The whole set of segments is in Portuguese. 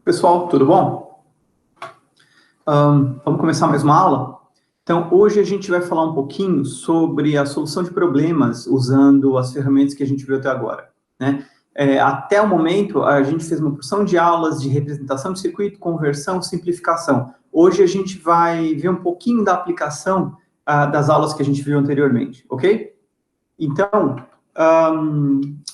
Pessoal, tudo bom? Vamos começar mais uma aula? Então, hoje a gente vai falar um pouquinho sobre a solução de problemas usando as ferramentas que a gente viu até agora, né? Até o momento, a gente fez uma porção de aulas de representação de circuito, conversão, simplificação. Hoje a gente vai ver um pouquinho da aplicação das aulas que a gente viu anteriormente, ok? Então,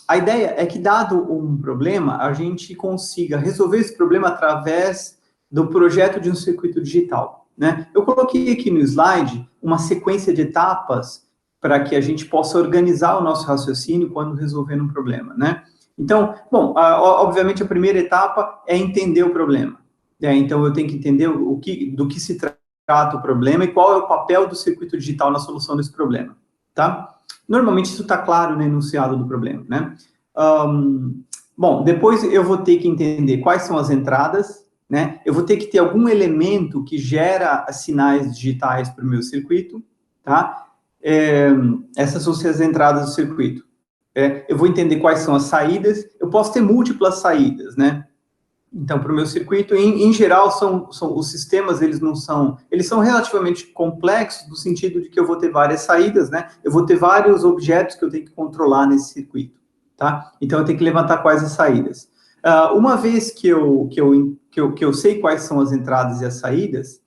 a ideia é que, dado um problema, a gente consiga resolver esse problema através do projeto de um circuito digital, né? Eu coloquei aqui no slide uma sequência de etapas para que a gente possa organizar o nosso raciocínio quando resolvendo um problema, né? Então, bom, obviamente a primeira etapa é entender o problema. Então, eu tenho que entender do que se trata o problema e qual é o papel do circuito digital na solução desse problema, tá? Normalmente isso está claro no enunciado do problema, né? Bom, depois eu vou ter que entender quais são as entradas, né? Eu vou ter que ter algum elemento que gera sinais digitais para o meu circuito, tá? Essas são as entradas do circuito. Eu vou entender quais são as saídas. Eu posso ter múltiplas saídas, né? Então, para o meu circuito, em geral, os sistemas, eles são relativamente complexos, no sentido de que eu vou ter várias saídas, né? Eu vou ter vários objetos que eu tenho que controlar nesse circuito, tá? Então, eu tenho que levantar quais as saídas. Uma vez que eu sei quais são as entradas e as saídas,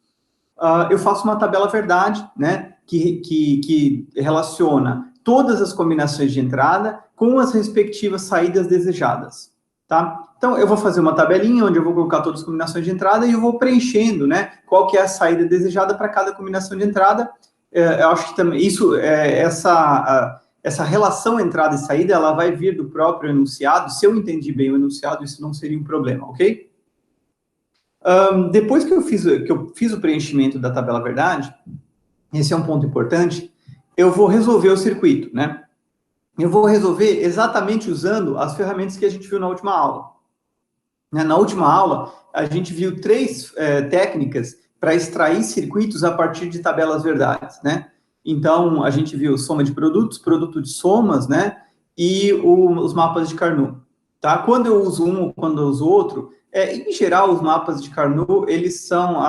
eu faço uma tabela verdade, né? Que relaciona todas as combinações de entrada com as respectivas saídas desejadas, tá? Então, eu vou fazer uma tabelinha onde eu vou colocar todas as combinações de entrada e eu vou preenchendo, né, qual que é a saída desejada para cada combinação de entrada. Eu acho que também essa relação entrada e saída, ela vai vir do próprio enunciado. Se eu entendi bem o enunciado, isso não seria um problema, ok? Depois que eu fiz o preenchimento da tabela verdade, esse é um ponto importante, eu vou resolver o circuito, né? Eu vou resolver exatamente usando as ferramentas que a gente viu na última aula. Na última aula, a gente viu três técnicas para extrair circuitos a partir de tabelas verdades, né? Então, a gente viu soma de produtos, produto de somas, né? E os mapas de Carnot, tá? Quando eu uso um ou quando eu uso outro, em geral, os mapas de Carnot, eles são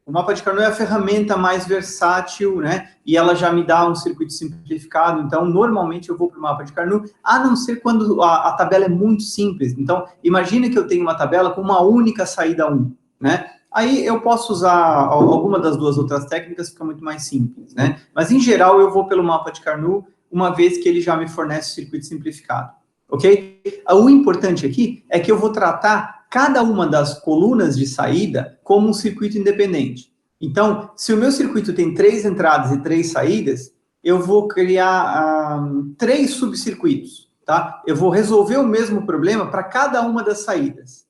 o mapa de Carnot é a ferramenta mais versátil, né? E ela já me dá um circuito simplificado. Então, normalmente eu vou para o mapa de Carnot, a não ser quando a tabela é muito simples. Então, imagina que eu tenho uma tabela com uma única saída 1, né? Aí eu posso usar alguma das duas outras técnicas, fica muito mais simples, né? Mas, em geral, eu vou pelo mapa de Carnot, uma vez que ele já me fornece o circuito simplificado, ok? O importante aqui é que eu vou tratar cada uma das colunas de saída como um circuito independente. Então, se o meu circuito tem 3 entradas e 3 saídas, eu vou criar 3 subcircuitos, tá? Eu vou resolver o mesmo problema para cada uma das saídas,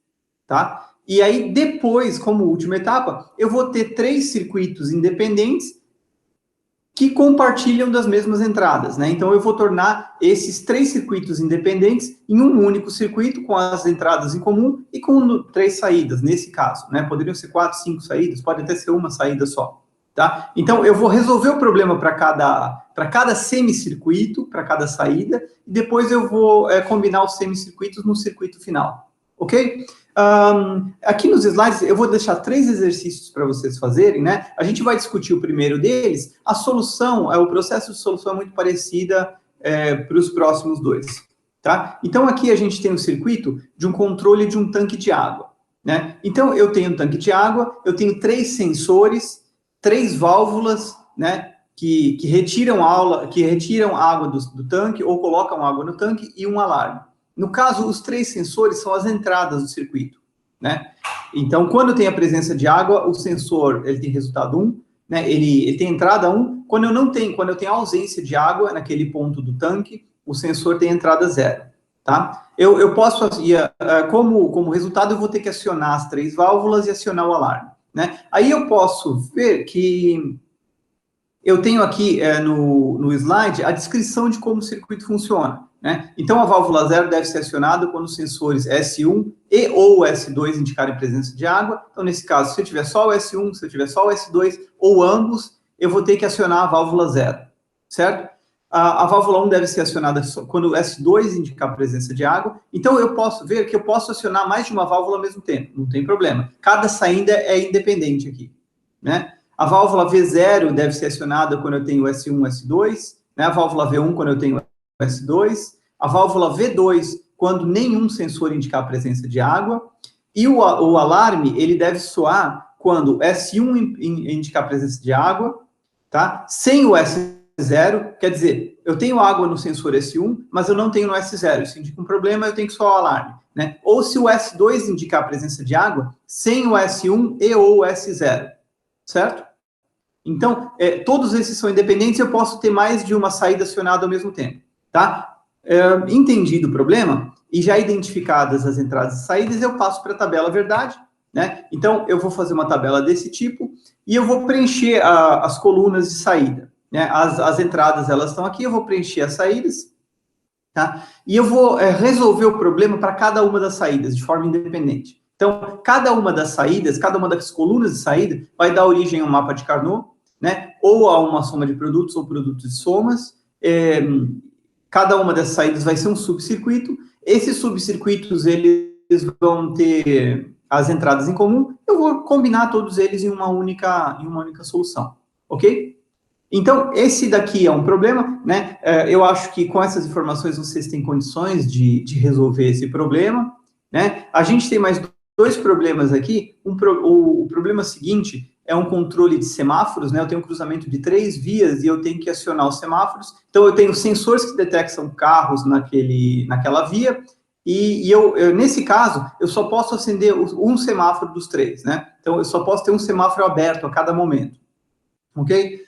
tá? E aí, depois, como última etapa, eu vou ter 3 circuitos independentes que compartilham das mesmas entradas, né? Então, eu vou tornar esses 3 circuitos independentes em um único circuito, com as entradas em comum e com 3 saídas, nesse caso, né? Poderiam ser 4, 5 saídas, pode até ser uma saída só, tá? Então, eu vou resolver o problema para cada semicircuito, para cada saída, e depois eu vou combinar os semicircuitos no circuito final, ok? Aqui nos slides, eu vou deixar 3 exercícios para vocês fazerem, né? A gente vai discutir o primeiro deles. A solução, o processo de solução é muito parecida para os próximos 2, tá? Então, aqui a gente tem um circuito de um controle de um tanque de água, né? Então, eu tenho um tanque de água, eu tenho 3 sensores, 3 válvulas, né? Que retiram água do tanque ou colocam água no tanque e um alarme. No caso, os 3 sensores são as entradas do circuito, né? Então, quando tem a presença de água, o sensor ele tem resultado 1, né? Ele tem entrada 1. Quando eu tenho ausência de água naquele ponto do tanque, o sensor tem entrada 0, tá? Eu posso, como resultado, eu vou ter que acionar as 3 válvulas e acionar o alarme, né? Aí eu posso ver que eu tenho aqui no slide a descrição de como o circuito funciona, né? Então, a válvula 0 deve ser acionada quando os sensores S1 e ou S2 indicarem presença de água. Então, nesse caso, se eu tiver só o S1, se eu tiver só o S2, ou ambos, eu vou ter que acionar a válvula 0, certo? A válvula 1 deve ser acionada quando o S2 indicar a presença de água. Então, eu posso ver que eu posso acionar mais de uma válvula ao mesmo tempo, não tem problema. Cada saída é independente aqui, né? A válvula V0 deve ser acionada quando eu tenho S1, S2, né? A válvula V1 quando eu tenho S2, a válvula V2 quando nenhum sensor indicar a presença de água, e o alarme, ele deve soar quando S1 indicar a presença de água, tá? Sem o S0, quer dizer, eu tenho água no sensor S1, mas eu não tenho no S0, isso indica um problema, eu tenho que soar o alarme, né? Ou se o S2 indicar a presença de água, sem o S1 e ou S0, certo? Então, todos esses são independentes, eu posso ter mais de uma saída acionada ao mesmo tempo, tá? Entendido o problema, e já identificadas as entradas e saídas, eu passo para a tabela verdade, né? Então, eu vou fazer uma tabela desse tipo, e eu vou preencher as colunas de saída, né? As entradas, elas estão aqui, eu vou preencher as saídas, tá? E eu vou resolver o problema para cada uma das saídas, de forma independente. Então, cada uma das saídas, cada uma das colunas de saída, vai dar origem a um mapa de Carnot, né? Ou a uma soma de produtos, ou produtos de somas. Cada uma dessas saídas vai ser um subcircuito. Esses subcircuitos, eles vão ter as entradas em comum. Eu vou combinar todos eles em uma única solução, ok? Então, esse daqui é um problema, né? Eu acho que com essas informações vocês têm condições de resolver esse problema, né? A gente tem mais dois problemas aqui. O problema seguinte é um controle de semáforos, né? Eu tenho um cruzamento de 3 vias e eu tenho que acionar os semáforos. Então, eu tenho sensores que detectam carros naquela via, e nesse caso, eu só posso acender um semáforo dos 3, né? Então, eu só posso ter um semáforo aberto a cada momento, ok?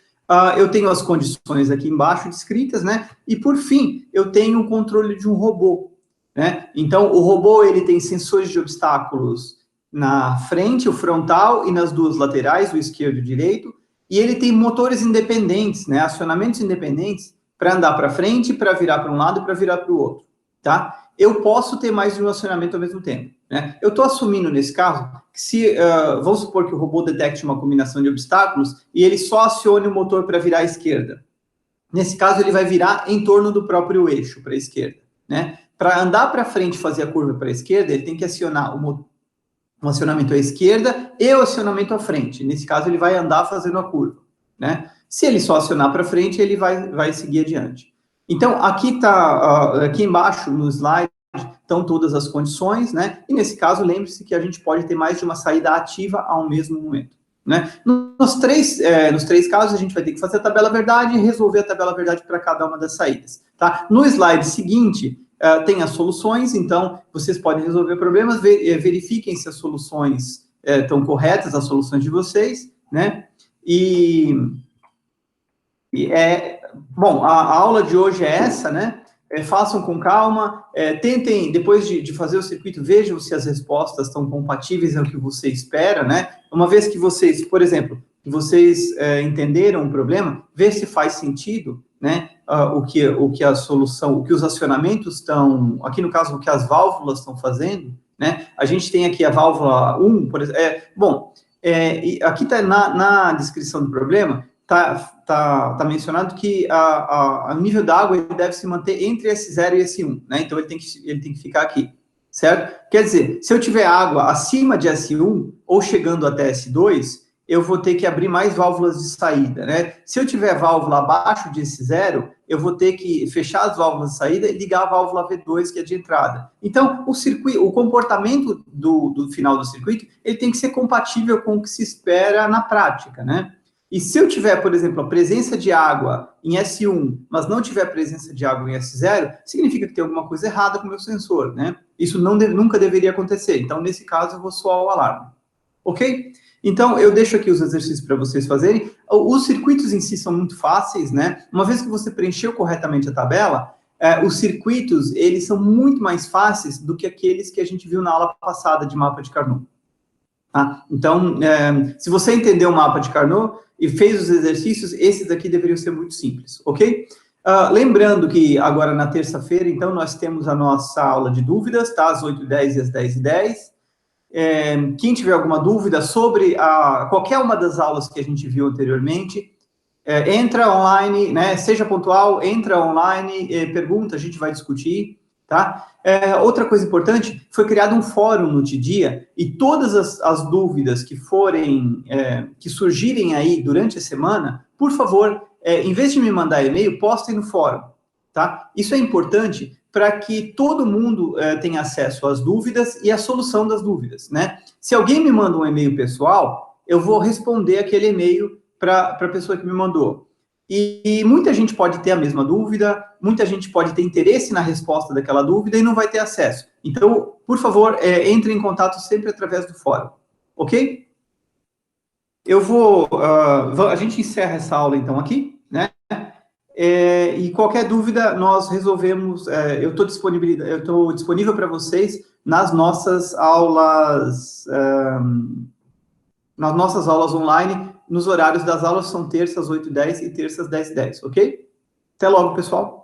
Eu tenho as condições aqui embaixo descritas, né? E, por fim, eu tenho o controle de um robô, né? Então, o robô, ele tem sensores de obstáculos na frente, o frontal, e nas duas laterais, o esquerdo e o direito, e ele tem motores independentes, né? Acionamentos independentes para andar para frente, para virar para um lado e para virar para o outro, tá? Eu posso ter mais de um acionamento ao mesmo tempo, né? Eu estou assumindo, nesse caso, que se, vamos supor que o robô detecte uma combinação de obstáculos e ele só acione o motor para virar à esquerda. Nesse caso, ele vai virar em torno do próprio eixo, para a esquerda, né? Para andar para frente e fazer a curva para a esquerda, ele tem que acionar um acionamento à esquerda e o acionamento à frente. Nesse caso, ele vai andar fazendo a curva, né? Se ele só acionar para frente, ele vai seguir adiante. Então, aqui embaixo, no slide, estão todas as condições, né? E nesse caso, lembre-se que a gente pode ter mais de uma saída ativa ao mesmo momento, né? Nos três casos, a gente vai ter que fazer a tabela verdade e resolver a tabela verdade para cada uma das saídas, tá? No slide seguinte, tem as soluções, então, vocês podem resolver problemas, verifiquem se as soluções estão corretas, as soluções de vocês, né? Bom, a aula de hoje é essa, né? Façam com calma, tentem, depois de fazer o circuito, vejam se as respostas estão compatíveis ao que você espera, né? Uma vez que vocês, por exemplo, que vocês entenderam o problema, vê se faz sentido, né? O que a solução, o que os acionamentos estão, aqui no caso, o que as válvulas estão fazendo, né? A gente tem aqui a válvula 1, por exemplo, aqui está na descrição do problema, tá mencionado que o nível da água ele deve se manter entre S0 e S1, né? Então, ele tem que ficar aqui, certo? Quer dizer, se eu tiver água acima de S1 ou chegando até S2, eu vou ter que abrir mais válvulas de saída, né? Se eu tiver válvula abaixo de S0, eu vou ter que fechar as válvulas de saída e ligar a válvula V2, que é de entrada. Então, o comportamento do final do circuito, ele tem que ser compatível com o que se espera na prática, né? E se eu tiver, por exemplo, a presença de água em S1, mas não tiver presença de água em S0, significa que tem alguma coisa errada com o meu sensor, né? Isso nunca deveria acontecer. Então, nesse caso, eu vou soar o alarme. Ok? Então, eu deixo aqui os exercícios para vocês fazerem. Os circuitos em si são muito fáceis, né? Uma vez que você preencheu corretamente a tabela, os circuitos, eles são muito mais fáceis do que aqueles que a gente viu na aula passada de mapa de Carnot. Tá? Então, se você entendeu o mapa de Carnot e fez os exercícios, esses aqui deveriam ser muito simples, ok? Lembrando que agora na terça-feira, então, nós temos a nossa aula de dúvidas, tá? Às 8h10 e às 10h10. Quem tiver alguma dúvida sobre qualquer uma das aulas que a gente viu anteriormente, entra online, né? Seja pontual, entra online, pergunta, a gente vai discutir, tá? Outra coisa importante, foi criado um fórum no Tidia, e todas as dúvidas que forem, que surgirem aí durante a semana, por favor, em vez de me mandar e-mail, postem no fórum, tá? Isso é importante para que todo mundo tenha acesso às dúvidas e à solução das dúvidas, né? Se alguém me manda um e-mail pessoal, eu vou responder aquele e-mail para a pessoa que me mandou. E muita gente pode ter a mesma dúvida, muita gente pode ter interesse na resposta daquela dúvida e não vai ter acesso. Então, por favor, entre em contato sempre através do fórum, ok? A gente encerra essa aula então aqui, né? E qualquer dúvida nós resolvemos, eu estou disponível para vocês nas nossas aulas, online, nos horários das aulas são terças 8h10 e terças 10h10, ok? Até logo, pessoal.